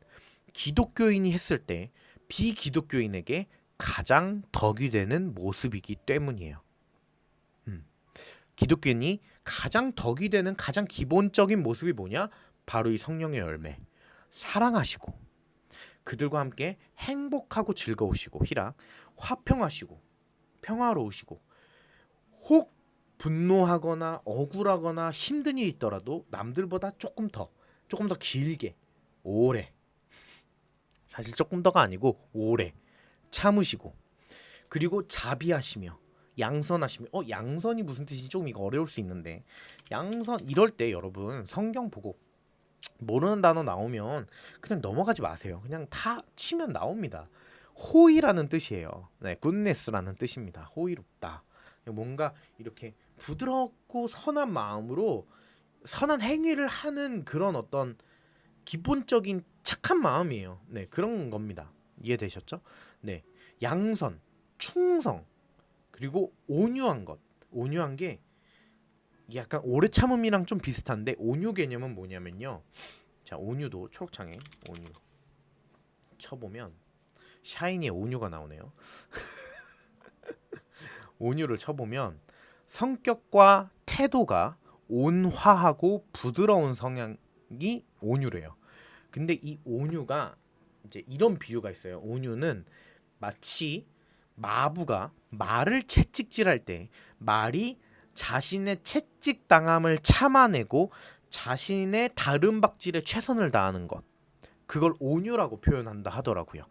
기독교인이 했을 때 비기독교인에게 가장 덕이 되는 모습이기 때문이에요. 기독교인이 가장 덕이 되는 가장 기본적인 모습이 뭐냐? 바로 이 성령의 열매. 사랑하시고 그들과 함께 행복하고 즐거우시고 희락, 화평하시고 평화로우시고, 혹 분노하거나 억울하거나 힘든 일이 있더라도 남들보다 조금 더 길게 오래, 사실 조금 더가 아니고 오래 참으시고, 그리고 자비하시며 양선하시며, 양선이 무슨 뜻인지 조금 이거 어려울 수 있는데, 양선, 이럴 때 여러분 성경 보고 모르는 단어 나오면 그냥 넘어가지 마세요. 그냥 다 치면 나옵니다. 호의라는 뜻이에요. 네, 굿네스라는 뜻입니다. 호의롭다. 뭔가 이렇게 부드럽고 선한 마음으로 선한 행위를 하는 그런 어떤 기본적인 착한 마음이에요. 네, 그런 겁니다. 이해되셨죠? 네, 양선, 충성, 그리고 온유한 것. 온유한 게 약간 오래 참음이랑 좀 비슷한데, 온유 개념은 뭐냐면요. 자, 온유도 초록창에 온유. 쳐보면 샤이니의 온유가 나오네요. 온유를 쳐보면 성격과 태도가 온화하고 부드러운 성향이 온유래요. 근데 이 온유가 이제 이런 비유가 있어요. 온유는 마치 마부가 말을 채찍질할 때 말이 자신의 채찍당함을 참아내고 자신의 다름박질에 최선을 다하는 것, 그걸 온유라고 표현한다 하더라고요.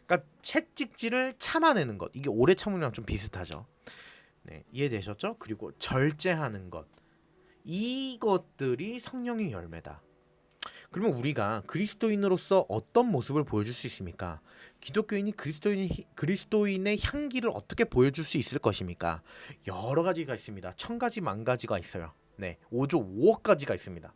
그러니까 채찍질을 참아내는 것, 이게 오래 참으랑 좀 비슷하죠. 네, 이해되셨죠? 그리고 절제하는 것, 이것들이 성령의 열매다. 그러면 우리가 그리스도인으로서 어떤 모습을 보여줄 수 있습니까? 기독교인이 그리스도인의 향기를 어떻게 보여줄 수 있을 것입니까? 여러 가지가 있습니다. 1000가지 만가지가 있어요. 네, 5조 5억 가지가 있습니다.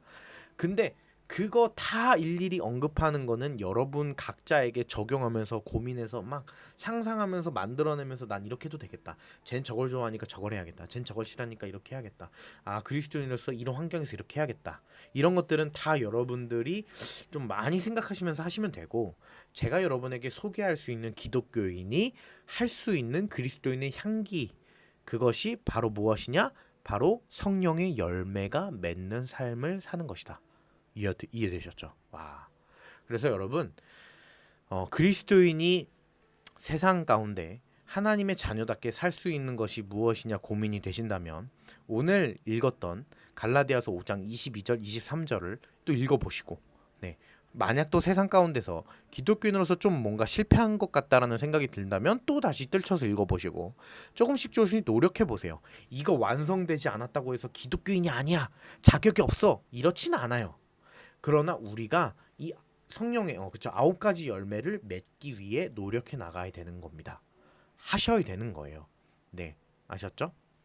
근데 그거 다 일일이 언급하는 거는 여러분 각자에게 적용하면서 고민해서 막 상상하면서 만들어내면서 난 이렇게 해도 되겠다. 쟨 저걸 좋아하니까 저걸 해야겠다. 쟨 저걸 싫어하니까 이렇게 해야겠다. 아, 그리스도인으로서 이런 환경에서 이렇게 해야겠다. 이런 것들은 다 여러분들이 좀 많이 생각하시면서 하시면 되고, 제가 여러분에게 소개할 수 있는 기독교인이 할 수 있는 그리스도인의 향기, 그것이 바로 무엇이냐? 바로 성령의 열매가 맺는 삶을 사는 것이다. 이해되셨죠? 와. 그래서 여러분, 그리스도인이 세상 가운데 하나님의 자녀답게 살 수 있는 것이 무엇이냐 고민이 되신다면 오늘 읽었던 갈라디아서 5장 22절, 23절을 또 읽어보시고, 네. 만약 또 세상 가운데서 기독교인으로서 좀 뭔가 실패한 것 같다라는 생각이 든다면 또 다시 뜰쳐서 읽어보시고 조금씩 노력해보세요. 이거 완성되지 않았다고 해서 기독교인이 아니야, 자격이 없어, 이렇지는 않아요. 그러나 우리가 이 성령의 그쵸, 9가지 열매를 맺기 위해 노력해 나가야 되는 겁니다. 하셔야 되는 거예요. 네, 아셨죠?